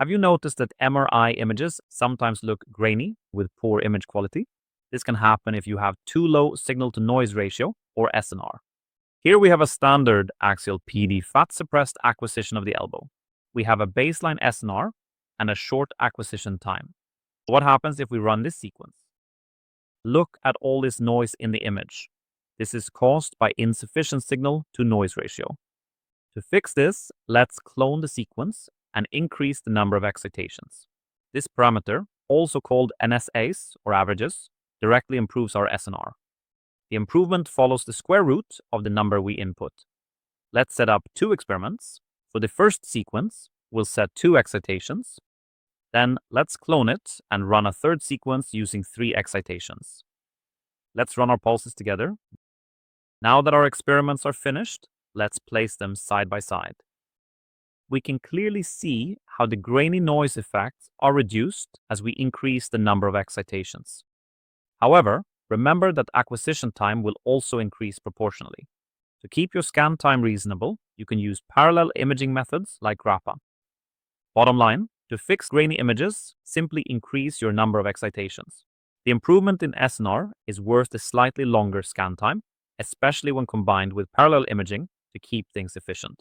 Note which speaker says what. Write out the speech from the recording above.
Speaker 1: Have you noticed that MRI images sometimes look grainy with poor image quality? This can happen if you have too low signal-to-noise ratio, or SNR. Here we have a standard axial PD fat-suppressed acquisition of the elbow. We have a baseline SNR and a short acquisition time. What happens if we run this sequence? Look at all this noise in the image. This is caused by insufficient signal-to-noise ratio. To fix this, let's clone the sequence and increase the number of excitations. This parameter, also called NSAs or averages, directly improves our SNR. The improvement follows the square root of the number we input. Let's set up 2 experiments. For the first sequence, we'll set 2 excitations. Then let's clone it and run a third sequence using 3 excitations. Let's run our pulses together. Now that our experiments are finished, let's place them side by side. We can clearly see how the grainy noise effects are reduced as we increase the number of excitations. However, remember that acquisition time will also increase proportionally. To keep your scan time reasonable, you can use parallel imaging methods like GRAPPA. Bottom line, to fix grainy images, simply increase your number of excitations. The improvement in SNR is worth the slightly longer scan time, especially when combined with parallel imaging to keep things efficient.